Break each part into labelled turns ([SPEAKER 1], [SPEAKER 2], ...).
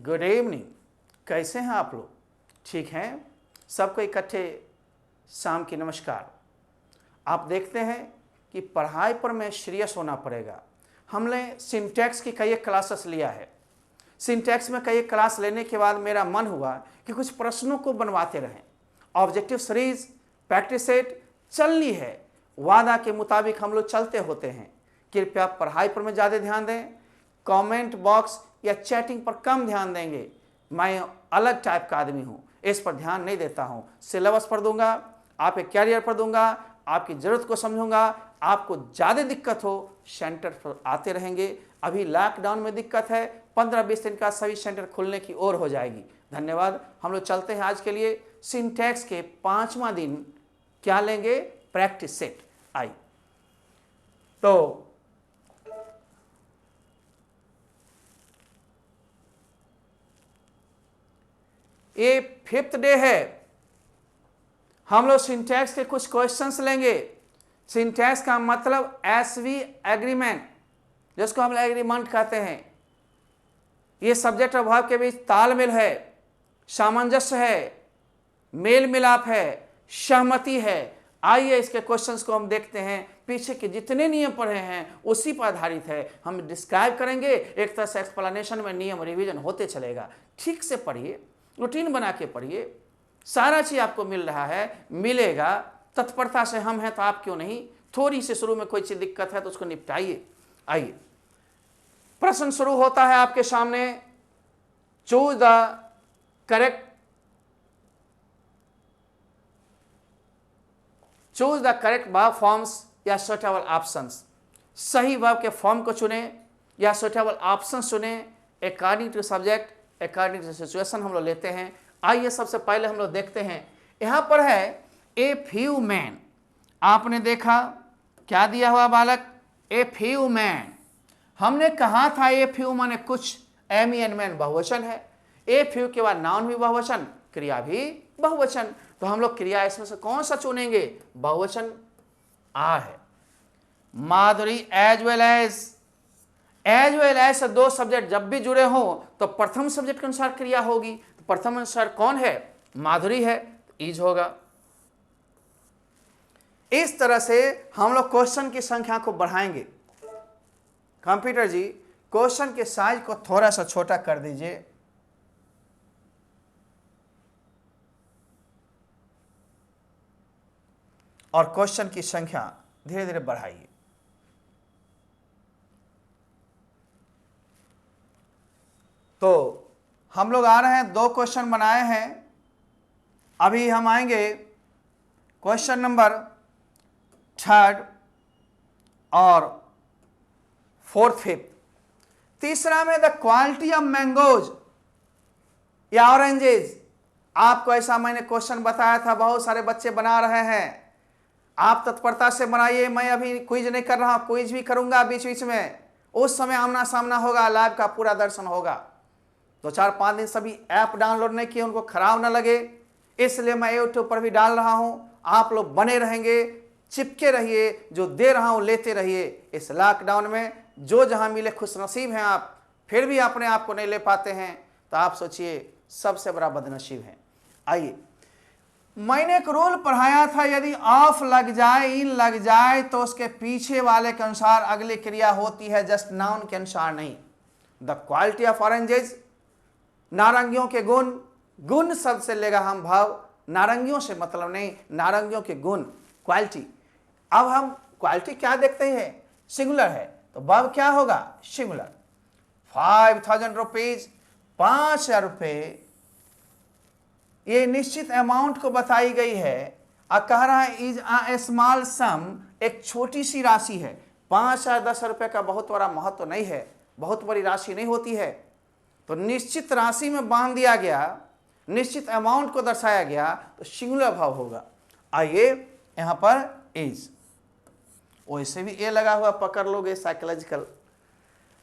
[SPEAKER 1] Good evening. कैसे हैं आप लोग? ठीक हैं? सबको इकट्ठे शाम की नमस्कार। आप देखते हैं कि पढ़ाई पर में सीरियस होना पड़ेगा। हमने सिंटैक्स की कई क्लासेस लिया है। सिंटैक्स में कई क्लास लेने के बाद मेरा मन हुआ कि कुछ प्रश्नों को बनवाते रहें। ऑब्जेक्टिव सीरीज प्रैक्टिस सेट चलनी है, वादा के मुताबिक हम लोग चलते होते हैं। कृपया पढ़ाई पर में ज़्यादा ध्यान दें, कमेंट बॉक्स या चैटिंग पर कम ध्यान देंगे। मैं अलग टाइप का आदमी हूँ, इस पर ध्यान नहीं देता हूँ। सिलेबस पर दूंगा, आपके कैरियर पर दूंगा, आपकी ज़रूरत को समझूंगा। आपको ज़्यादा दिक्कत हो सेंटर पर आते रहेंगे। अभी लॉकडाउन में दिक्कत है, 15-20 दिन का सभी सेंटर खुलने की ओर हो जाएगी। धन्यवाद। हम लोग चलते हैं आज के लिए सिंटैक्स के 5वां दिन क्या लेंगे? Practice set. आई तो ये 5th डे है। हम लोग सिंटैक्स के कुछ क्वेश्चंस लेंगे। सिंटैक्स का मतलब एसवी एग्रीमेंट, जिसको हम एग्रीमेंट कहते हैं। ये सब्जेक्ट और वर्ब के बीच तालमेल है, सामंजस्य है, मेल मिलाप है, सहमति है। आइए इसके क्वेश्चंस को हम देखते हैं। पीछे के जितने नियम पढ़े हैं उसी पर आधारित है। हम डिस्क्राइब करेंगे, एक तरह से एक्सप्लेनेशन में नियम रिवीजन होते चलेगा। ठीक से पढ़िए, रूटीन बना के पढ़िए। सारा चीज आपको मिल रहा है, मिलेगा। तत्परता से हम हैं तो आप क्यों नहीं? थोड़ी सी शुरू में कोई चीज दिक्कत है तो उसको निपटाइए। आइए, प्रश्न शुरू होता है आपके सामने। Choose the correct verb forms या सुटेबल ऑप्शंस। सही वर्ब के फॉर्म को चुने या सुटेबल ऑप्शंस चुने। According to subject, according to situation हम लोग लेते हैं। आइए सबसे पहले हम लोग देखते हैं। यहां पर है ए फ्यू मैन। आपने देखा क्या दिया हुआ बालक? A few man. हमने कहा था ए फ्यू माने कुछ, एन मैन बहुवचन है। ए फ्यू के बाद नाउन भी बहुवचन, क्रिया भी बहुवचन। तो हम लोग क्रिया इसमें से कौन सा चुनेंगे? बहुवचन आ है। माधुरी एज वेल एज से दो सब्जेक्ट जब भी जुड़े हो तो प्रथम सब्जेक्ट के अनुसार क्रिया होगी। तो प्रथम अनुसार कौन है? माधुरी है, तो इज होगा। इस तरह से हम लोग क्वेश्चन की संख्या को बढ़ाएंगे। कंप्यूटर जी, क्वेश्चन के साइज को थोड़ा सा छोटा कर दीजिए। और क्वेश्चन की संख्या धीरे धीरे बढ़ाइए। तो हम लोग आ रहे हैं, 2 क्वेश्चन बनाए हैं। अभी हम आएंगे क्वेश्चन नंबर 3rd और 4th 5th। तीसरा में द क्वालिटी ऑफ मैंगोज या ऑरेंजेस। आपको ऐसा मैंने क्वेश्चन बताया था, बहुत सारे बच्चे बना रहे हैं। आप तत्परता से बनाइए। मैं अभी क्विज नहीं कर रहा, क्विज भी करूंगा बीच बीच में। उस समय आमना सामना होगा, लाइव का पूरा दर्शन होगा। तो 4-5 दिन सभी ऐप डाउनलोड नहीं किए, उनको खराब ना लगे, इसलिए मैं यूट्यूब पर भी डाल रहा हूं। आप लोग बने रहेंगे, चिपके रहिए, जो दे रहा हूं लेते रहिए। इस लॉकडाउन में जो जहां मिले खुशनसीब हैं आप। फिर भी अपने आप को नहीं ले पाते हैं तो आप सोचिए सबसे बड़ा बदनसीब है। आइए, मैंने एक रूल पढ़ाया था, यदि ऑफ लग जाए, इन लग जाए तो उसके पीछे वाले के अनुसार अगली क्रिया होती है, जस्ट नाउन के अनुसार नहीं। द क्वालिटी ऑफ ऑरेंजेस, नारंगियों के गुण। गुण शब्द से लेगा हम भाव, नारंगियों से मतलब नहीं, नारंगियों के गुण, क्वालिटी। अब हम क्वालिटी क्या देखते हैं? सिंगुलर है तो वर्ब क्या होगा? सिंगुलर। 5000 रुपीज, 5000 रुपये, ये निश्चित अमाउंट को बताई गई है और कह रहा है इज अ स्मॉल सम, एक छोटी सी राशि है। 5,010 रुपये का बहुत बड़ा महत्व तो नहीं है, बहुत बड़ी राशि नहीं होती है। तो निश्चित राशि में बांध दिया गया, निश्चित अमाउंट को दर्शाया गया तो सिंगुलर भाव होगा। आइए यहां पर इज, वैसे भी ए लगा हुआ, पकड़ लोगे psychological.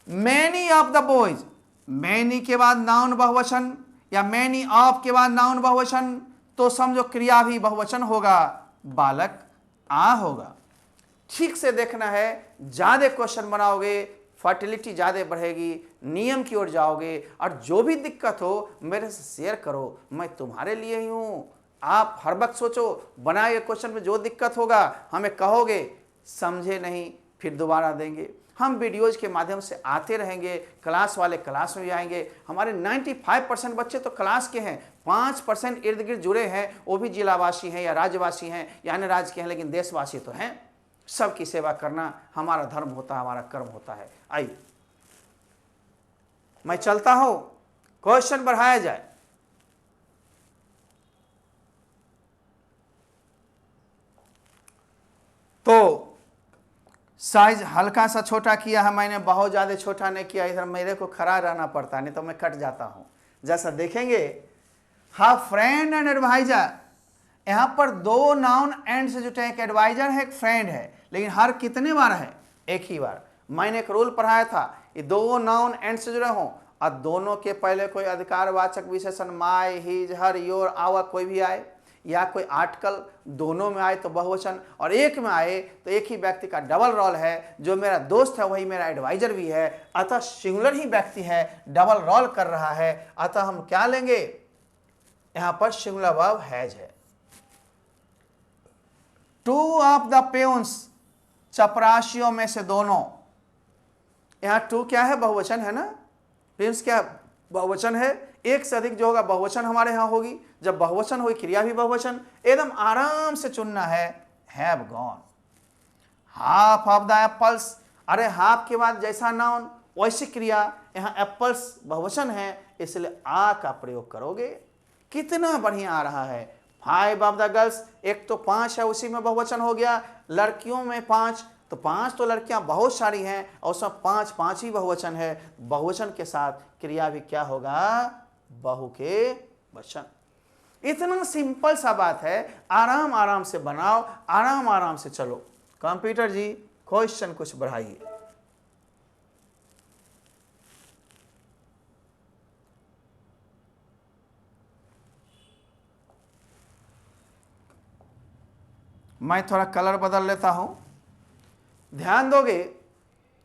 [SPEAKER 1] Many of the boys, many के बाद नाउन बहुवचन या मैनी ऑफ के बाद नाउन बहुवचन, तो समझो क्रिया भी बहुवचन होगा, बालक आ होगा। ठीक से देखना है, ज्यादा क्वेश्चन बनाओगे फर्टिलिटी ज़्यादा बढ़ेगी, नियम की ओर जाओगे और जो भी दिक्कत हो मेरे से शेयर करो, मैं तुम्हारे लिए ही हूँ। आप हर वक्त सोचो, बनाए क्वेश्चन में जो दिक्कत होगा हमें कहोगे, समझे नहीं फिर दोबारा देंगे। हम वीडियोज के माध्यम से आते रहेंगे, क्लास वाले क्लास में भी आएंगे। हमारे 95% बच्चे तो क्लास के हैं, 5% इर्द गिर्द जुड़े हैं, वो भी जिलावासी हैं या राज्यवासी हैं या अन्य राज्य के हैं, लेकिन देशवासी तो हैं। सबकी सेवा करना हमारा धर्म होता है, हमारा कर्म होता है। आइए मैं चलता हूं, क्वेश्चन बढ़ाया जाए। तो साइज हल्का सा छोटा किया है मैंने, बहुत ज़्यादा छोटा नहीं किया। इधर मेरे को खड़ा रहना पड़ता है, नहीं तो मैं कट जाता हूं। जैसा देखेंगे, हाँ फ्रेंड एंड एडवाइजर, यहां पर दो नाउन एंड से जुटे हैं। एक एडवाइजर है, एक फ्रेंड है, लेकिन हर कितने बार है? एक ही बार। मैंने एक रूल पढ़ाया था, ये दो नाउन एंड से जुड़े हों और दोनों के पहले कोई अधिकारवाचक विशेषण my, his, her, your, our कोई भी आए, या कोई आर्टिकल दोनों में आए तो बहुवचन, और एक में आए तो एक ही व्यक्ति का डबल रोल है। जो मेरा दोस्त है वही मेरा एडवाइजर भी है, अतः सिंगुलर ही व्यक्ति है, डबल रोल कर रहा है। अतः हम क्या लेंगे? यहां पर सिंगुलर वर्ब हैज है। टू ऑफ द पेउंस, चपरासियों में से दोनों। यहां टू क्या है? बहुवचन है ना। पेउंस क्या बहुवचन है? एक से अधिक जो होगा बहुवचन हमारे यहां होगी। जब बहुवचन होगी क्रिया भी बहुवचन। एकदम आराम से चुनना है, have gone. Half of the apples, अरे हाफ के बाद जैसा नाउन वैसी क्रिया, यहां एप्पल्स बहुवचन है इसलिए आ का प्रयोग करोगे। कितना बढ़िया आ रहा है। फाइव ऑफ द गर्ल्स, एक तो 5 है उसी में बहुवचन हो गया। लड़कियों में 5, तो 5 तो लड़कियां बहुत सारी हैं और सब 5 ही बहुवचन है। बहुवचन के साथ क्रिया भी क्या होगा? बहु के वचन। इतना सिंपल सा बात है। आराम आराम से बनाओ, आराम आराम से चलो। कंप्यूटर जी क्वेश्चन कुछ बढ़ाइए। मैं थोड़ा कलर बदल लेता हूं, ध्यान दोगे।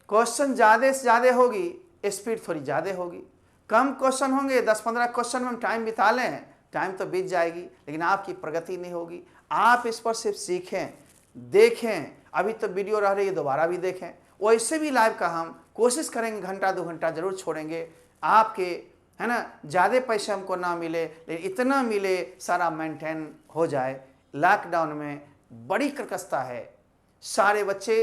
[SPEAKER 1] क्वेश्चन ज्यादा से ज्यादा होगी, स्पीड थोड़ी ज्यादा होगी। कम क्वेश्चन होंगे, 10-15 क्वेश्चन में हम टाइम बिता लें, टाइम तो बीत जाएगी लेकिन आपकी प्रगति नहीं होगी। आप इस पर सिर्फ सीखें, देखें। अभी तो वीडियो रह रही है, दोबारा भी देखें। वैसे भी लाइव का हम कोशिश करेंगे, घंटा 2 घंटा जरूर छोड़ेंगे आपके, है ना। ज़्यादा पैसे हमको ना मिले लेकिन इतना मिले सारा मेंटेन हो जाए। लॉकडाउन में बड़ी कर्कशता है। सारे बच्चे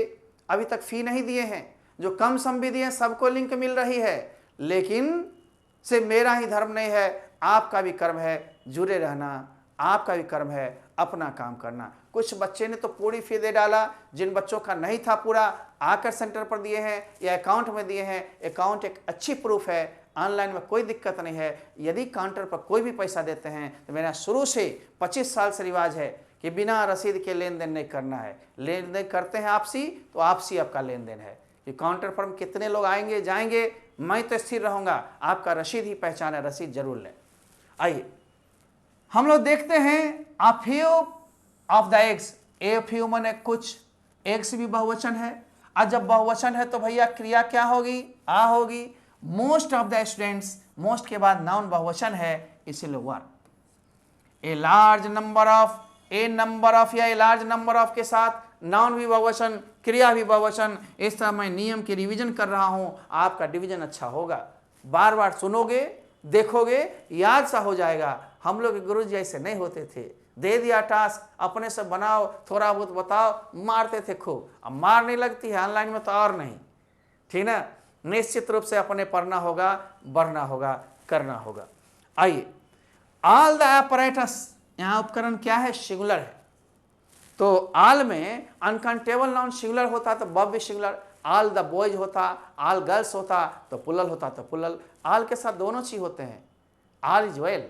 [SPEAKER 1] अभी तक फ़ी नहीं दिए हैं, जो कम सम भी दिए हैं सबको लिंक मिल रही है, लेकिन सिर्फ मेरा ही धर्म नहीं है, आपका भी कर्म है जुड़े रहना, आपका भी कर्म है अपना काम करना। कुछ बच्चे ने तो पूरी फी दे डाला, जिन बच्चों का नहीं था पूरा आकर सेंटर पर दिए हैं या अकाउंट में दिए हैं। अकाउंट एक अच्छी प्रूफ है, ऑनलाइन में कोई दिक्कत नहीं है। यदि काउंटर पर कोई भी पैसा देते हैं तो मेरा शुरू से 25 साल से रिवाज है कि बिना रसीद के लेन देन नहीं करना है। लेन देन करते हैं आपसी तो आपसी आपका लेन देन है। कि काउंटर पर कितने लोग आएंगे जाएंगे, मैं तो स्थिर रहूंगा, आपका रसीद ही पहचान है, रसीद जरूर लें। आइए हम लोग देखते हैं a few of the eggs. A few माने कुछ, एग्स भी बहुवचन है। और जब बहुवचन है तो भैया क्रिया क्या होगी? आ होगी। Most of the students, most के बाद नाउन बहुवचन है इसीलिए one. A large number of, A number of या ए लार्ज नंबर ऑफ के साथ नाउन भी बहुवचन, क्रिया भी बहुवचन। इस तरह मैं नियम की रिवीजन कर रहा हूं, आपका डिवीजन अच्छा होगा। बार बार सुनोगे, देखोगे, याद सा हो जाएगा। हम लोग गुरु जी ऐसे नहीं होते थे, दे दिया टास्क अपने से बनाओ, थोड़ा बहुत बताओ, मारते थे खूब। अब मार नहीं लगती है ऑनलाइन में तो और नहीं, ठीक ना। निश्चित रूप से अपने पढ़ना होगा, बढ़ना होगा, करना होगा। आइए, ऑल द apparatus, यहाँ उपकरण क्या है? सिंगुलर है। तो ऑल में अनकाउंटेबल नाउन सिंगुलर होता तो वर्ब भी सिंगुलर। ऑल द बॉयज होता, ऑल गर्ल्स होता तो प्लुरल होता तो प्लुरल। ऑल के साथ दोनों चीज होते हैं, ऑल इज वेल,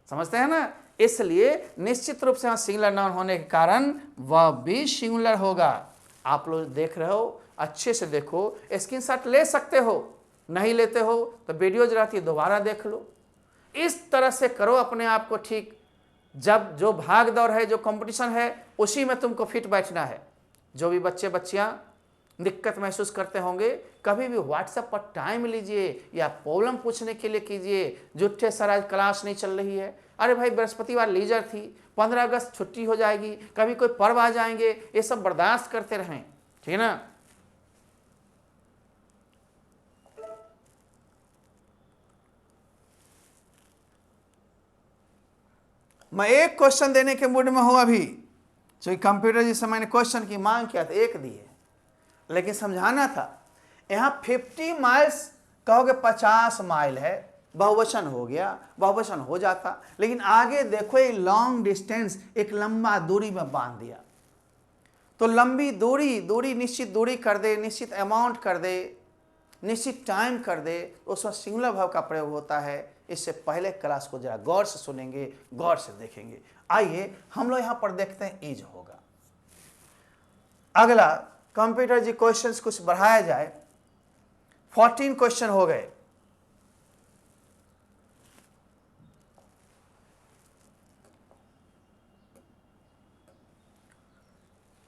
[SPEAKER 1] समझते हैं ना। इसलिए निश्चित रूप से यहाँ सिंगुलर नाउन होने के कारण वह भी सिंगुलर होगा। आप लोग देख रहे हो, अच्छे से देखो, स्क्रीनशॉट ले सकते हो, नहीं लेते हो तो वीडियो जो रहती है दोबारा देख लो। इस तरह से करो अपने आप को ठीक। जब जो भाग दौड़ है, जो कंपटीशन है, उसी में तुमको फिट बैठना है। जो भी बच्चे बच्चियां दिक्कत महसूस करते होंगे, कभी भी व्हाट्सएप पर टाइम लीजिए या प्रॉब्लम पूछने के लिए कीजिए। झूठे सर आज क्लास नहीं चल रही है, अरे भाई बृहस्पतिवार लीजर थी, 15 अगस्त छुट्टी हो जाएगी, कभी कोई पर्व आ जाएंगे, ये सब बर्दाश्त करते रहें, ठीक है ना। मैं एक क्वेश्चन देने के मूड में हूं अभी, जो कंप्यूटर जिससे मैंने क्वेश्चन की मांग किया था, एक दिए, लेकिन समझाना था। यहां 50 माइल्स कहोगे 50 माइल है, बहुवचन हो गया, बहुवचन हो जाता, लेकिन आगे देखो ये लॉन्ग डिस्टेंस, एक लंबा दूरी में बांध दिया। तो लंबी दूरी निश्चित दूरी कर दे, निश्चित अमाउंट कर दे, निश्चित टाइम कर दे, उसमें सिंगुलर वर्ब का प्रयोग होता है। इससे पहले क्लास को जरा गौर से सुनेंगे, गौर से देखेंगे। आइए हम लोग यहां पर देखते हैं इज होगा। अगला कंप्यूटर जी क्वेश्चंस कुछ बढ़ाया जाए, 14 क्वेश्चन हो गए।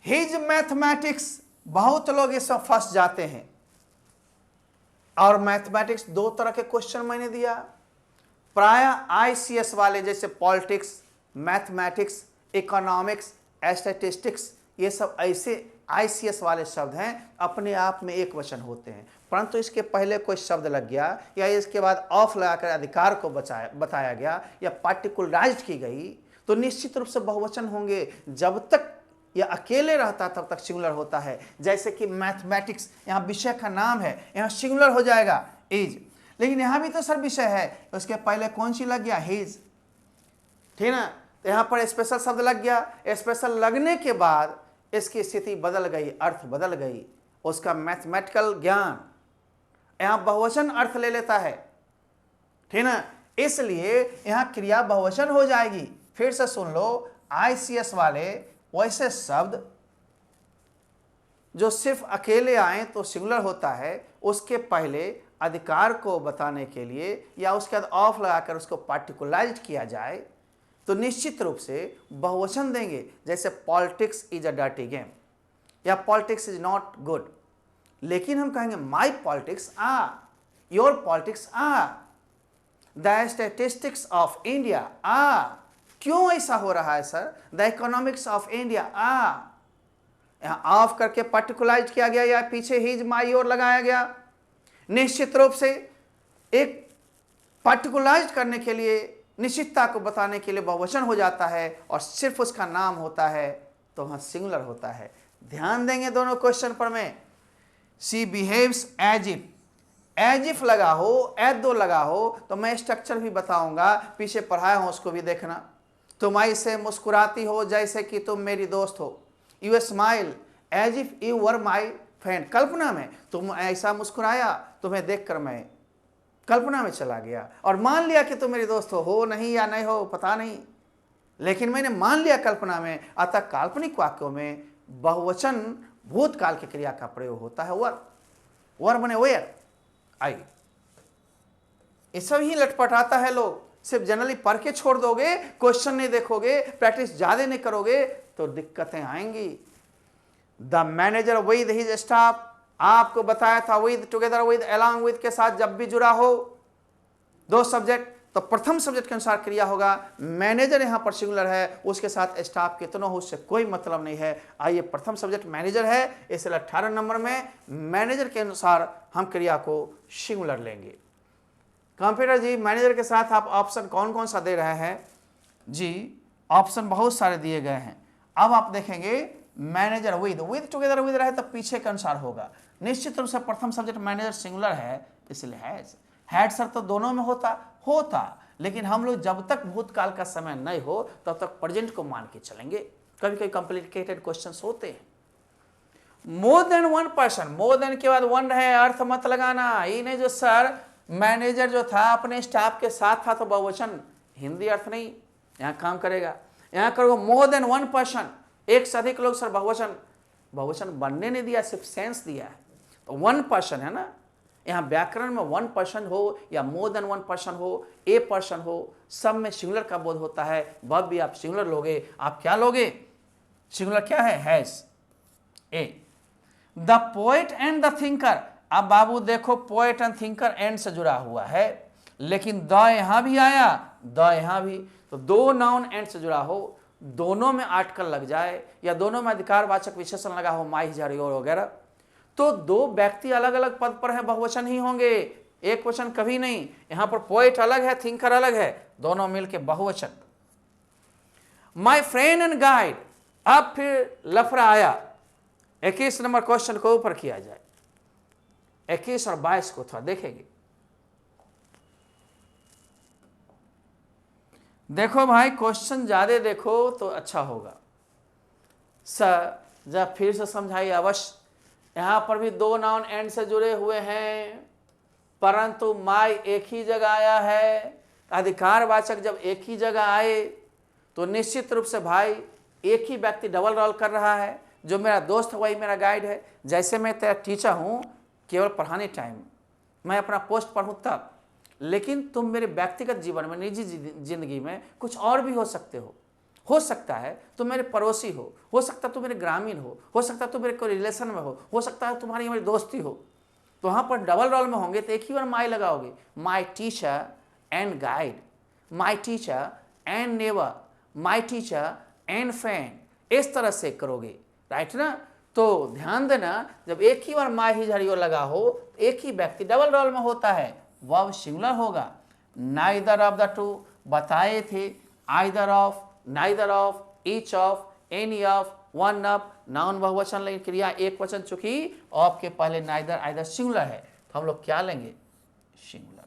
[SPEAKER 1] हिज मैथमेटिक्स, बहुत लोग इसमें फंस जाते हैं। और मैथमेटिक्स दो तरह के क्वेश्चन मैंने दिया, प्राय आईसीएस वाले जैसे पॉलिटिक्स, मैथमेटिक्स, इकोनॉमिक्स, स्टैटिस्टिक्स, ये सब ऐसे आईसीएस वाले शब्द हैं, अपने आप में एक वचन होते हैं, परंतु इसके पहले कोई शब्द लग गया या इसके बाद ऑफ लगाकर अधिकार को बताया गया या पार्टिकुलराइज्ड की गई, तो निश्चित रूप से बहुवचन होंगे। जब तक यह अकेले रहता तब तक सिंगुलर होता है। जैसे कि मैथमेटिक्स, यहाँ विषय का नाम है, यहाँ सिंगुलर हो जाएगा इज, लेकिन यहाँ भी तो सर विषय है, उसके पहले कौन सी लग गया, हिज, ठीक ना। तो यहाँ पर स्पेशल शब्द लग गया, स्पेशल लगने के बाद इसकी स्थिति बदल गई, अर्थ बदल गई, उसका मैथमेटिकल ज्ञान यहाँ बहुवचन अर्थ ले लेता है, ठीक ना। इसलिए यहाँ क्रिया बहुवचन हो जाएगी। फिर से सुन लो, आईसीएस वाले वैसे शब्द जो सिर्फ अकेले आए तो सिंगुलर होता है, उसके पहले अधिकार को बताने के लिए या उसके बाद ऑफ लगाकर उसको पार्टिकुलराइज्ड किया जाए तो निश्चित रूप से बहुवचन देंगे। जैसे politics is a dirty game या पॉलिटिक्स इज नॉट गुड, लेकिन हम कहेंगे my politics are, your politics are, the statistics of India are. क्यों ऐसा हो रहा है sir, the economics of India are, यहां ऑफ करके पार्टिकुलराइज किया गया या पीछे हिज माई योर लगाया गया। निश्चित रूप से एक पार्टिकुलराइज करने के लिए, निश्चितता को बताने के लिए बहुवचन हो जाता है और सिर्फ उसका नाम होता है तो वहां सिंगुलर होता है। ध्यान देंगे दोनों क्वेश्चन पर में। सी बिहेव्स एज इफ लगा हो, एज दो लगा हो तो मैं स्ट्रक्चर भी बताऊंगा, पीछे पढ़ाया हूं उसको भी देखना। तुम ऐसे मुस्कुराती हो जैसे कि तुम मेरी दोस्त हो, you smile as if you were my friend. कल्पना में तुम ऐसा मुस्कुराया, तुम्हें देखकर मैं कल्पना में चला गया और मान लिया कि तुम मेरी दोस्त हो नहीं या नहीं हो पता नहीं, लेकिन मैंने मान लिया कल्पना में। अतः काल्पनिक वाक्यों में बहुवचन भूतकाल की क्रिया का प्रयोग होता है, वर बने वेयर आई। ये सब ही लटपटाता है लोग, सिर्फ जनरली पढ़ के छोड़ दोगे, क्वेश्चन नहीं देखोगे, प्रैक्टिस ज्यादा नहीं करोगे तो दिक्कतें आएंगी। The manager with his staff, आपको बताया था with, together with, along with के साथ जब भी जुड़ा हो दो सब्जेक्ट तो प्रथम सब्जेक्ट के अनुसार क्रिया होगा। मैनेजर यहां पर सिंगुलर है, उसके साथ स्टाफ कितना हो उससे कोई मतलब नहीं है। आइए प्रथम सब्जेक्ट मैनेजर है, इसलिए 18 नंबर में मैनेजर के अनुसार हम क्रिया को सिंगुलर लेंगे। कंप्यूटर जी मैनेजर के साथ आप ऑप्शन कौन कौन सा दे रहे हैं जी, ऑप्शन बहुत सारे दिए गए हैं। अब आप देखेंगे मैनेजर विद टुगेदर विद रहे तो पीछे के अनुसार होगा। निश्चित रूप से प्रथम सब्जेक्ट मैनेजर सिंगुलर है, इसलिए हैड सर तो दोनों में होता, लेकिन हम लोग जब तक भूतकाल का समय नहीं हो तब तक प्रेजेंट को मान के चलेंगे। कभी कभी कॉम्प्लिकेटेड क्वेश्चंस होते हैं। More than one person, more than के बाद वन रहे, अर्थ मत लगाना। ये नहीं जो सर मैनेजर जो था अपने स्टाफ के साथ था तो बहुवचन, हिंदी अर्थ नहीं यहाँ काम करेगा। यहाँ करो मोर देन वन पर्सन, एक से अधिक लोग सर बहुवचन बनने नहीं दिया, सिर्फ सेंस दिया है। तो वन पर्सन है ना, यहाँ व्याकरण में वन पर्सन हो या मोर देन वन पर्सन हो, ए पर्सन हो, सब में सिंगुलर का बोध होता है। वर्ब भी आप सिंगुलर लोगे। आप क्या लोगे, सिंगुलर क्या है, has a. The poet and the thinker. अब बाबू देखो पोएट एंड थिंकर एंड से जुड़ा हुआ है, लेकिन द यहां भी आया, द यहां भी, तो दो नाउन एंड से जुड़ा हो, दोनों में आर्टिकल लग जाए या दोनों में अधिकारवाचक विशेषण लगा हो, माई हिज हर योर वगैरह, तो दो व्यक्ति अलग अलग पद पर हैं, बहुवचन ही होंगे, एक वचन कभी नहीं। यहां पर पोएट अलग है, थिंकर अलग है, दोनों मिलके बहुवचन। माई फ्रेंड एंड गाइड, अब फिर लफड़ा आया। 21 नंबर क्वेश्चन को ऊपर किया जाए, 21 और 22 को थोड़ा देखेंगे। देखो भाई क्वेश्चन ज्यादा देखो तो अच्छा होगा। सर जब फिर से समझाइए अवश्य। यहां पर भी दो नाउन एंड से जुड़े हुए हैं, परंतु माई एक ही जगह आया है। अधिकारवाचक जब एक ही जगह आए तो निश्चित रूप से भाई एक ही व्यक्ति डबल रोल कर रहा है। जो मेरा दोस्त है वही मेरा गाइड है। जैसे मैं तेरा टीचर हूं केवल पढ़ाने टाइम, मैं अपना पोस्ट पढ़ूं तब, लेकिन तुम मेरे व्यक्तिगत जीवन में, निजी जिंदगी में कुछ और भी हो सकते हो सकता है तुम मेरे पड़ोसी हो सकता है तुम मेरे ग्रामीण हो सकता है तुम मेरे कोई रिलेशन में हो सकता है तुम्हारी हमारी दोस्ती हो। तो वहां पर डबल रोल में होंगे तो एक ही बार माई लगाओगे। My teacher and guide, my teacher and neighbour, my teacher and friend, इस तरह से करोगे, राइट ना। तो ध्यान देना जब एक ही बार माई हिज हर योर लगा हो, एक ही व्यक्ति डबल रोल में होता है, वर्ब सिंगुलर होगा। नाइदर ऑफ द टू बताए थे, either of, neither of, each of, any of, one of, noun बहुवचन, लेकिन क्रिया एक वचन चुकी, ऑफ के पहले नाइदर आइदर सिंगुलर है, तो हम लोग क्या लेंगे, सिंगुलर,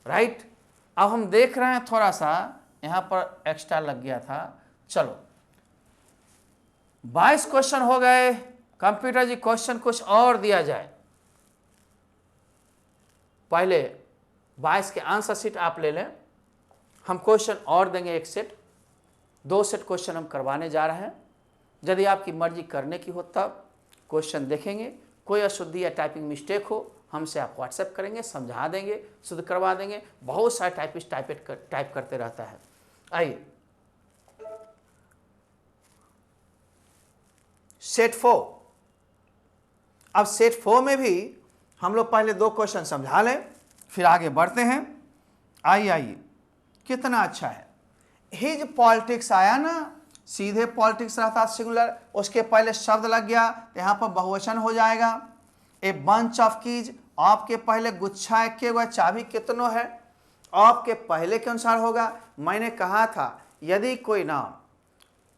[SPEAKER 1] राइट। अब हम देख रहे हैं थोड़ा सा यहां पर एक्स्ट्रा लग गया था। चलो 22 क्वेश्चन हो गए। कंप्यूटर जी क्वेश्चन कुछ और दिया जाए, पहले 22 के आंसर शीट आप ले लें, हम क्वेश्चन और देंगे, एक सेट, 2 सेट क्वेश्चन हम करवाने जा रहे हैं। यदि आपकी मर्जी करने की हो तब क्वेश्चन देखेंगे, कोई अशुद्धि या टाइपिंग मिस्टेक हो हमसे आप व्हाट्सएप करेंगे, समझा देंगे, शुद्ध करवा देंगे। बहुत सारे टाइपिस्ट टाइप करते रहता है। आइए सेट 4। अब सेट 4 में भी हम लोग पहले 2 क्वेश्चन समझा लें, फिर आगे बढ़ते हैं। आइए कितना अच्छा है। हिज पॉलिटिक्स आया ना, सीधे पॉलिटिक्स रहता सिंगुलर, उसके पहले शब्द लग गया तो यहां पर बहुवचन हो जाएगा। ए बंच ऑफ कीज, आपके पहले गुच्छा एक के चाबी कितनों है, आपके पहले के अनुसार होगा। मैंने कहा था यदि कोई नाम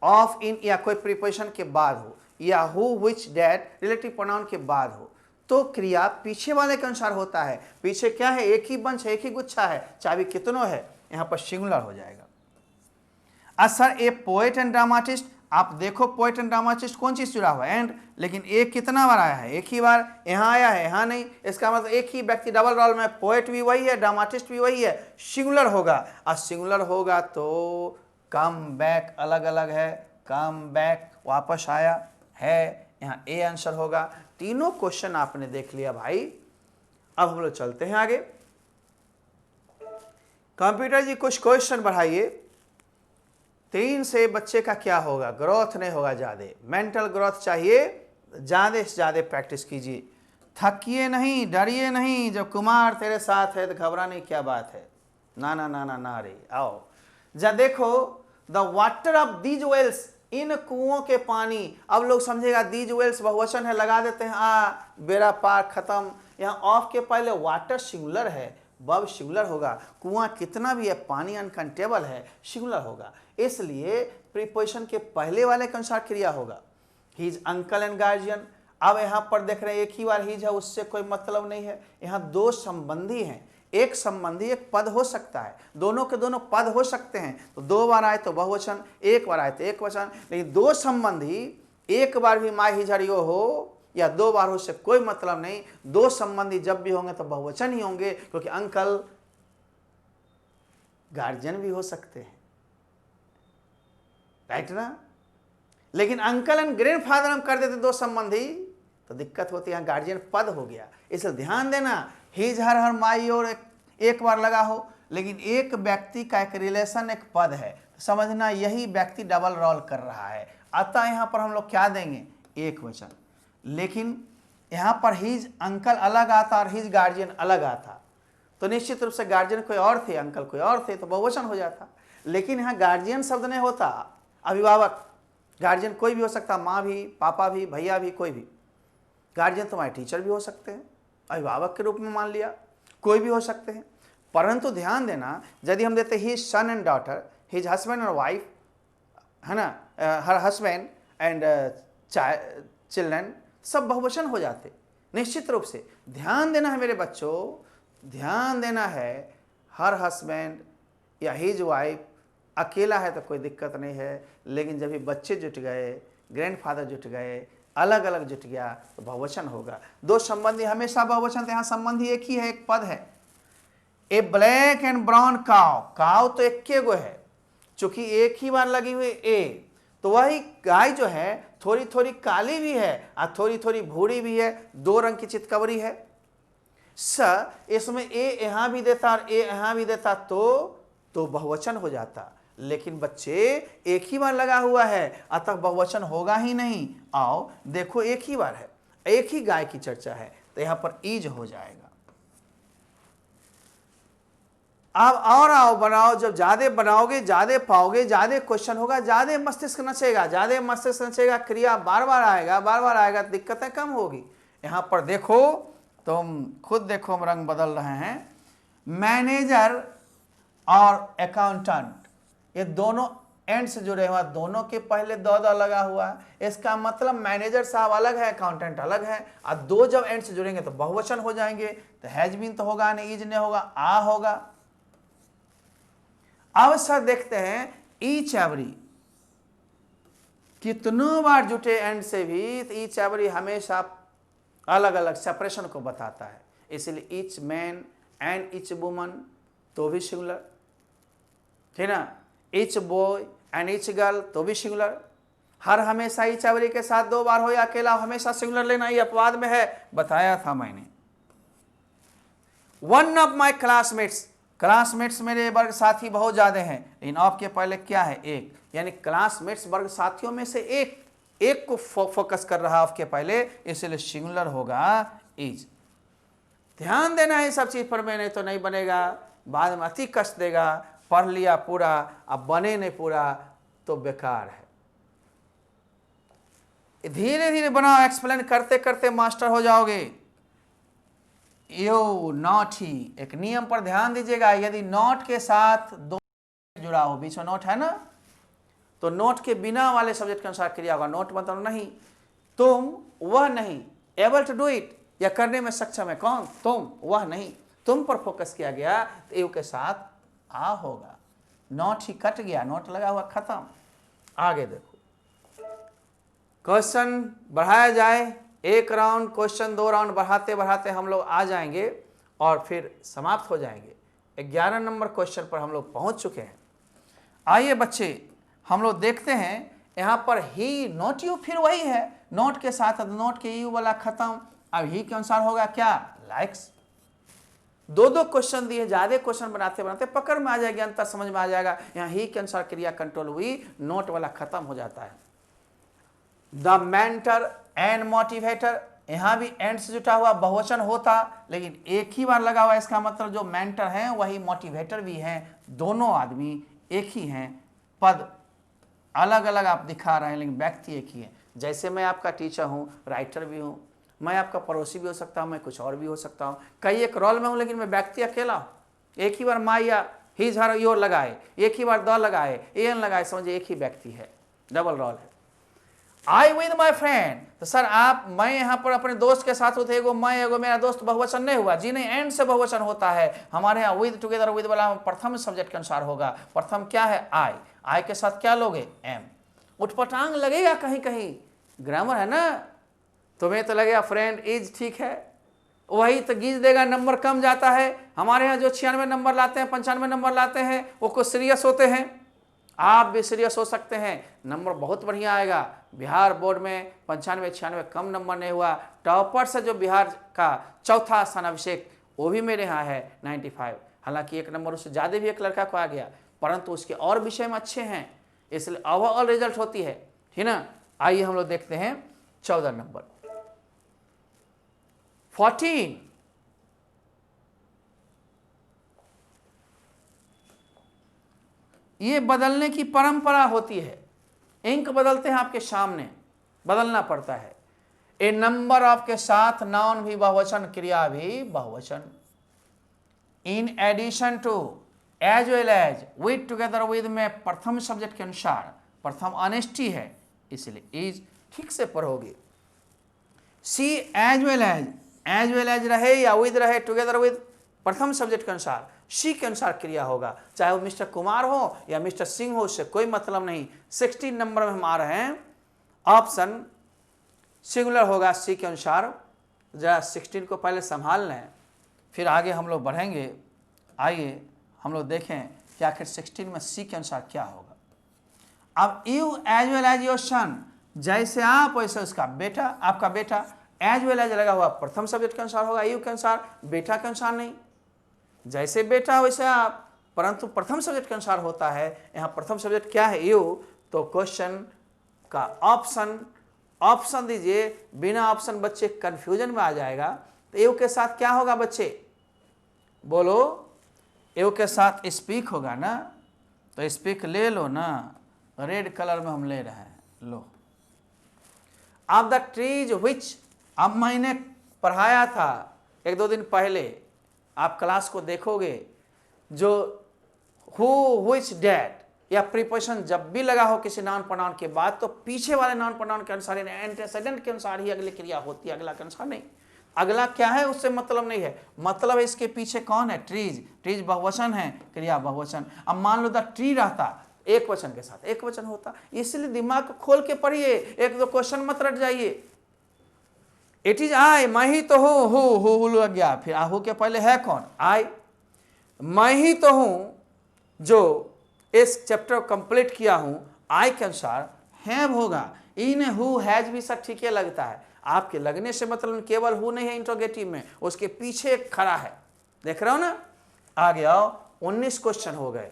[SPEAKER 1] ऑफ इन या कोई प्रीपोजिशन के बाद हो या who which that relative pronoun के बाद हो तो क्रिया पीछे वाले के अनुसार होता है। पीछे क्या है, एक ही बंच है, एक ही गुच्छा है, चाबी कितनों है, यहां पर सिंगुलर हो जाएगा। Sir A poet and dramatist, आप देखो पोएट एंड ड्रामाटिस्ट कौन चीज जुड़ा हुआ है, एंड, लेकिन एक कितना बार आया है, एक ही बार यहां आया है, यहां नहीं। इसका मतलब एक ही व्यक्ति डबल रोल में, पोएट भी वही है, ड्रामाटिस्ट भी वही है, सिंगुलर होगा। और सिंगुलर होगा तो कम बैक अलग अलग है, कम बैक वापस आया है, यहाँ ए आंसर होगा। तीनों क्वेश्चन आपने देख लिया भाई। अब हम लोग चलते हैं आगे। कंप्यूटर जी कुछ क्वेश्चन बढ़ाइए। 3 से बच्चे का क्या होगा, ग्रोथ नहीं होगा, ज्यादा मेंटल ग्रोथ चाहिए, ज्यादा से ज्यादा प्रैक्टिस कीजिए, थकिए नहीं, डरिए नहीं। जब कुमार तेरे साथ है तो घबराने क्या बात है, ना ना ना ना ना रे। आओ जा देखो, the water of these wells, इन कुओं के पानी। अब लोग समझेगा दीज वेल्स बहुवचन है, लगा देते हैं, बेड़ा पार खत्म। यहाँ ऑफ के पहले वाटर सिंगुलर है, वर्ब सिंगुलर होगा। कुआं कितना भी है, पानी अनकाउंटेबल है, सिंगुलर होगा, इसलिए प्रीपोजिशन के पहले वाले के अनुसार क्रिया होगा। हिज अंकल एंड गार्जियन, अब यहां पर देख रहे हैं एक ही बार हिज है, उससे कोई मतलब नहीं है। यहाँ 2 संबंधी हैं, एक संबंधी एक पद हो सकता है, दोनों के दोनों पद हो सकते हैं। तो 2 बार आए तो बहुवचन, 1 बार आए तो एक वचन। लेकिन 2 संबंधी एक बार भी माई हिज हर योर हो या 2 बार हो, उससे कोई मतलब नहीं। 2 संबंधी जब भी होंगे तो बहुवचन ही होंगे, क्योंकि अंकल गार्जियन भी हो सकते हैं, राइट ना। लेकिन अंकल एंड ग्रैंडफादर हम कर देते 2 संबंधी तो दिक्कत होती है, गार्जियन पद हो गया। इसलिए ध्यान देना, हिज हर हर माई और एक बार लगा हो, लेकिन एक व्यक्ति का एक रिलेशन एक पद है, समझना यही व्यक्ति डबल रोल कर रहा है। अतः यहां पर हम लोग क्या देंगे, एक वचन। लेकिन यहाँ पर हिज अंकल अलग आता और हिज गार्जियन अलग आता, तो निश्चित रूप से गार्जियन कोई और थे, अंकल कोई और थे, तो बहुवचन हो जाता। लेकिन यहाँ गार्जियन शब्द नहीं होता, अभिभावक। गार्जियन कोई भी हो सकता, माँ भी, पापा भी, भैया भी, कोई भी। गार्जियन तुम्हारे टीचर भी हो सकते हैं, अभिभावक के रूप में मान लिया, कोई भी हो सकते हैं। परंतु ध्यान देना, यदि हम देते his son and daughter, his husband और वाइफ, है ना, हर हस्बैंड एंड चिल्ड्रन, सब बहुवचन हो जाते निश्चित रूप से। ध्यान देना है मेरे बच्चों, ध्यान देना है, हर हस्बैंड या हिज वाइफ अकेला है तो कोई दिक्कत नहीं है, लेकिन जब भी बच्चे जुट गए, ग्रैंडफादर जुट गए, अलग अलग जुट गया, तो बहुवचन होगा। दो संबंधी हमेशा बहुवचन, तो यहाँ संबंधी एक ही है, एक पद है। ए ब्लैक एंड ब्राउन काव, काव तो एक के गो है, चूंकि एक ही बार लगी हुई ए, तो वही गाय जो है थोड़ी थोड़ी काली भी है और थोड़ी थोड़ी भूरी भी है, दो रंग की चितकबरी है। इसमें ए यहां भी देता और ए यहां भी देता तो बहुवचन हो जाता, लेकिन बच्चे एक ही बार लगा हुआ है, अतः बहुवचन होगा ही नहीं। आओ देखो, एक ही बार है, एक ही गाय की चर्चा है, तो यहां पर ईज हो जाएगा। अब और आओ बनाओ, जब ज्यादा बनाओगे ज्यादा पाओगे, ज्यादा क्वेश्चन होगा, ज्यादा मस्तिष्क नचेगा, ज्यादा मस्तिष्क नचेगा, क्रिया बार बार आएगा, दिक्कतें कम होगी। यहां पर देखो, तुम खुद देखो, हम रंग बदल रहे हैं। मैनेजर और अकाउंटेंट, ये दोनों एंड से जुड़े हुआ, दोनों के पहले दो लगा हुआ है। इसका मतलब मैनेजर साहब अलग है, अकाउंटेंट अलग है, और दो जब एंड से जुड़ेंगे तो बहुवचन हो जाएंगे। तो हैज बीन तो होगा नहीं, इज नहीं होगा, आ होगा। अब सर देखते हैं ईच एवरी, कितनों बार जुटे एंड से भी, तो ईच एवरी हमेशा अलग अलग सेपरेशन को बताता है, इसलिए each man and each woman तो भी सिंगुलर, ठीक ना। Each boy and each girl तो भी सिंगुलर। हर हमेशा ईच एवरी के साथ दो बार हो या अकेला हमेशा सिंगुलर लेना, ये अपवाद में है, बताया था मैंने। One of my classmates, classmates मेरे वर्ग साथी बहुत ज्यादा हैं, लेकिन ऑफ के पहले क्या है, एक, यानी क्लासमेट्स वर्ग साथियों में से एक को फोकस कर रहा ऑफ के पहले, इसलिए सिंगुलर होगा इज। ध्यान देना है सब चीज पर, मैंने तो नहीं बनेगा, बाद में अति कष्ट देगा। पढ़ लिया पूरा, अब बने नहीं पूरा तो बेकार है। धीरे धीरे बनाओ, एक्सप्लेन करते करते मास्टर हो जाओगे। यो नॉट ही, एक नियम पर ध्यान दीजिएगा, यदि नॉट के साथ दो जुड़ा हो, बीच में नोट है ना, तो नोट के बिना वाले सब्जेक्ट के अनुसार क्रिया होगा। नोट मतलब नहीं, तुम, वह नहीं, एबल टू डू इट, या करने में सक्षम है, कौन, तुम, वह नहीं, तुम पर फोकस किया गया, तो यू के साथ आ होगा। नोट ही कट गया, नोट लगा हुआ, खत्म। आगे देखो, क्वेश्चन बढ़ाया जाए, एक राउंड क्वेश्चन, दो राउंड बढ़ाते बढ़ाते हम लोग आ जाएंगे और फिर समाप्त हो जाएंगे। 11 नंबर क्वेश्चन पर हम लोग पहुंच चुके हैं। आइए बच्चे, हम लोग देखते हैं यहां पर ही नोट यू, फिर वही है, नोट के साथ नोट के यू वाला खत्म। अब ही के अनुसार होगा क्या, लाइक्स। दो दो क्वेश्चन दिए, ज्यादा क्वेश्चन बनाते बनाते पकड़ में आ जाएगी, अंतर समझ में आ जाएगा। यहां ही के अनुसार क्रिया कंट्रोल हुई, नोट वाला खत्म हो जाता है। द मेंटर एंड मोटिवेटर, यहां भी एंड से जुटा हुआ बहुवचन होता, लेकिन एक ही बार लगा हुआ, इसका मतलब जो मेंटर है वही मोटिवेटर भी हैं, दोनों आदमी एक ही हैं। पद अलग अलग आप दिखा रहे हैं, लेकिन व्यक्ति एक ही है। जैसे मैं आपका टीचर हूं, राइटर भी हूं, मैं आपका पड़ोसी भी हो सकता हूं, मैं कुछ और भी हो सकता हूं, कई एक रोल में हूं, लेकिन मैं व्यक्ति अकेला हूं। एक ही बार माँ या हिज हर योर लगाए, एक ही बार द लगाए, एन लगाए, समझिए एक ही व्यक्ति है, डबल रोल है। आई विद माई फ्रेंड, तो सर आप, मैं यहाँ पर अपने दोस्त के साथ होते, एगो मैं एगो मेरा दोस्त, बहुवचन नहीं हुआ जी, नहीं, एंड से बहुवचन होता है। हमारे यहाँ विद, टुगेदर, विद वाला प्रथम सब्जेक्ट के अनुसार होगा। प्रथम क्या है, आई, आई के साथ क्या लोगे, एम। उठपटांग लगेगा कहीं कहीं, ग्रामर है ना, तुम्हें तो लगेगा फ्रेंड इज, ठीक है, वही तो गीज देगा, नंबर कम जाता है। हमारे यहाँ जो 96 नंबर लाते हैं, 95 नंबर लाते हैं, वो कुछ सीरियस होते हैं, आप भी सीरियस हो सकते हैं, नंबर बहुत बढ़िया आएगा। बिहार बोर्ड में 95 96 कम नंबर नहीं हुआ। टॉपर से जो बिहार का चौथा स्थान अभिषेक, वो भी मेरे यहाँ है 95, हालांकि एक नंबर उससे ज़्यादा भी एक लड़का को आ गया, परंतु उसके और विषय में अच्छे हैं, इसलिए ओवरऑल रिजल्ट होती है, ठीक ना। आइए हम लोग देखते हैं 14 नंबर। 14, ये बदलने की परंपरा होती है। इंक बदलते हैं आपके सामने, बदलना पड़ता है। ए नंबर ऑफ के साथ नाउन भी बहुवचन, क्रिया भी बहुवचन। In addition to, as well as, with, together with में प्रथम सब्जेक्ट के अनुसार प्रथम अनिष्टि है, इसलिए इज ठीक से पढ़ोगे। सी एज वेल एज रहे या विद रहे, टुगेदर विद प्रथम सब्जेक्ट के अनुसार, सी के अनुसार क्रिया होगा, चाहे वो मिस्टर कुमार हो या मिस्टर सिंह हो, उससे कोई मतलब नहीं। 16 नंबर में हम आ रहे हैं, ऑप्शन सिंगुलर होगा सी के अनुसार। जरा 16 को पहले संभाल लें, फिर आगे हम लोग बढ़ेंगे। आइए हम लोग देखें कि आखिर 16 में सी के अनुसार क्या होगा। अब you as well as your son, जैसे आप वैसे उसका बेटा, आपका बेटा। एज वेल एज लगा हुआ प्रथम सब्जेक्ट के अनुसार होगा, यू के अनुसार, बेटा के अनुसार नहीं। जैसे बेटा वैसे आप, परंतु प्रथम सब्जेक्ट के अनुसार होता है। यहाँ प्रथम सब्जेक्ट क्या है? यू। तो क्वेश्चन का ऑप्शन दीजिए। बिना ऑप्शन बच्चे कंफ्यूजन में आ जाएगा। तो यू के साथ क्या होगा बच्चे? बोलो। यू के साथ स्पीक होगा ना, तो स्पीक ले लो ना, रेड कलर में हम ले रहे हैं, लो। ऑफ द ट्रीज विच, अब मैंने पढ़ाया था 1-2 दिन पहले, आप क्लास को देखोगे, जो हु, विच, डैट या प्रीपोजिशन जब भी लगा हो किसी नाउन प्रोनाउन के बाद, तो पीछे वाले नाउन प्रोनाउन के अनुसार, एंटेसेडेंट के अनुसार ही अगली क्रिया होती है, अगला के अनुसार नहीं। अगला क्या है उससे मतलब नहीं है, मतलब इसके पीछे कौन है? ट्रीज। ट्रीज बहुवचन है, क्रिया बहुवचन। अब मान लो द ट्री रहता एक वचन के साथ, एक वचन होता। इसलिए दिमाग को खोल के पढ़िए, 1-2 क्वेश्चन मत रट जाइए। इट इज आई, मैं ही तो हूं, हु लग गया, फिर आहू के पहले है कौन? आई। मैं ही तो हूं जो इस चैप्टर को कंप्लीट किया हूं, आई के अनुसार हैव होगा। इन, हु, हैज भी सब ठीक है लगता है। आपके लगने से मतलब केवल हु नहीं है इंट्रोगेटिव में, उसके पीछे खड़ा है। देख रहे हो ना? आगे आओ, 19 क्वेश्चन हो गए।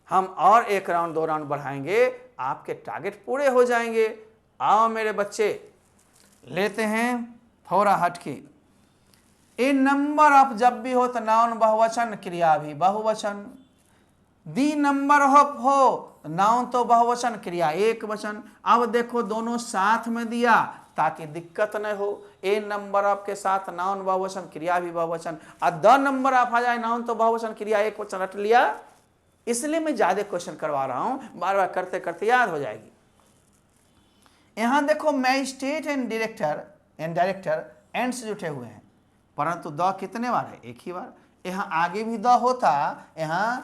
[SPEAKER 1] हम और 1 राउंड 2 राउंड बढ़ाएंगे, आपके टारगेट पूरे हो जाएंगे। आओ मेरे बच्चे, लेते हैं थोड़ा हटके। ए नंबर ऑफ जब भी हो तो नाउन बहुवचन, क्रिया भी बहुवचन। दी नंबर ऑफ हो, नाउन तो बहुवचन, क्रिया एक वचन। अब देखो दोनों साथ में दिया ताकि दिक्कत न हो। ए नंबर ऑफ के साथ नाउन बहुवचन, क्रिया भी बहुवचन। और द नंबर ऑफ आ जाए, नाउन तो बहुवचन, क्रिया एक वचन, रट लिया। इसलिए मैं ज्यादा क्वेश्चन करवा रहा हूं, बार बार करते करते याद हो जाएगी। यहां देखो मैजिस्ट्रेट एंड डायरेक्टर एंड से जुटे हुए हैं, परंतु द कितने बार है? एक ही बार। यहां आगे भी द होता, यहां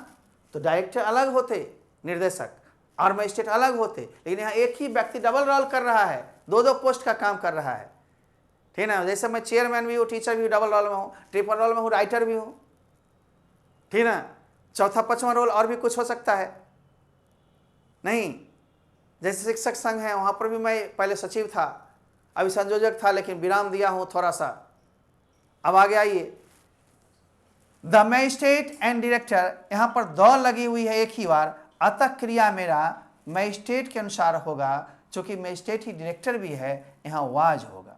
[SPEAKER 1] तो डायरेक्टर अलग होते, निर्देशक, और मैजिस्ट्रेट अलग होते, लेकिन यहां एक ही व्यक्ति डबल रोल कर रहा है, 2-2 पोस्ट का काम कर रहा है। ठीक है ना? जैसे मैं चेयरमैन भी हूँ, टीचर भी डबल रोल में हूँ, ट्रिपल रोल में हूँ, राइटर भी हूँ। ठीक ना? चौथा 5वां रोल और भी कुछ हो सकता है नहीं। जैसे शिक्षक संघ है, वहां पर भी मैं पहले सचिव था, अभी संयोजक था, लेकिन विराम दिया हूं थोड़ा सा। अब आगे आइए, द मैजिस्ट्रेट एंड डायरेक्टर, यहां पर द लगी हुई है एक ही बार, अतः क्रिया मेरा मैजिस्ट्रेट के अनुसार होगा, चूंकि मैजिस्ट्रेट ही डायरेक्टर भी है, यहां वाज होगा।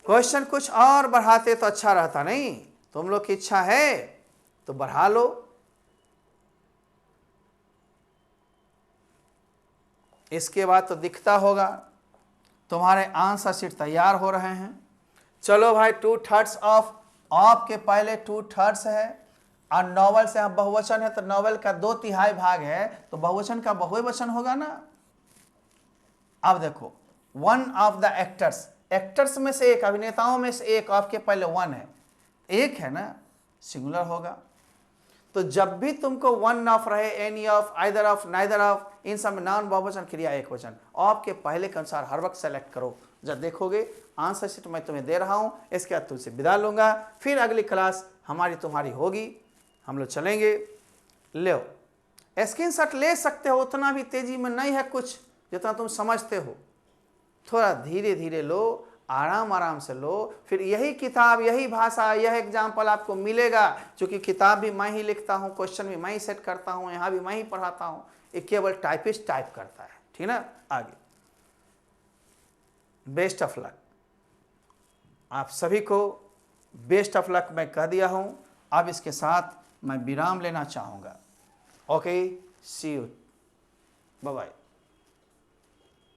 [SPEAKER 1] क्वेश्चन कुछ और बढ़ाते तो अच्छा रहता, नहीं? तुम लोग की इच्छा है तो बढ़ा लो। इसके बाद तो दिखता होगा तुम्हारे आंसर शीट तैयार हो रहे हैं। चलो भाई, 2/3 ऑफ के पहले 2/3 है, और नॉवल से बहुवचन है, तो नॉवल का 2/3 भाग है, तो बहुवचन का बहुवचन होगा ना। अब देखो, वन ऑफ द एक्टर्स में से एक, अभिनेताओं में से एक, ऑफ के पहले 1 है, एक है ना, सिंगुलर होगा। तो जब भी तुमको 1 ऑफ रहे, any of, either of, neither of, इन सब में नाउन बहुवचन, क्रिया एक वचन, ऑफ के पहले के अनुसार हर वक्त सेलेक्ट करो। जब देखोगे आंसर शीट मैं तुम्हें दे रहा हूं, इसके बाद तुमसे विदा लूंगा, फिर अगली क्लास हमारी तुम्हारी होगी, हम लोग चलेंगे। लो, स्क्रीनशॉट ले सकते हो, उतना भी तेजी में नहीं है कुछ जितना तुम समझते हो, थोड़ा धीरे धीरे लो, आराम आराम से लो। फिर यही किताब, यही भाषा, यह एग्जाम्पल आपको मिलेगा, क्योंकि किताब भी मैं ही लिखता हूँ, क्वेश्चन भी मैं ही सेट करता हूँ, यहाँ भी मैं ही पढ़ाता हूँ, ये केवल टाइपिस्ट टाइप करता है। ठीक ना? आगे, बेस्ट ऑफ लक। आप सभी को बेस्ट ऑफ लक मैं कह दिया हूँ। अब इसके साथ मैं विराम लेना चाहूँगा। Okay, see you, bye bye.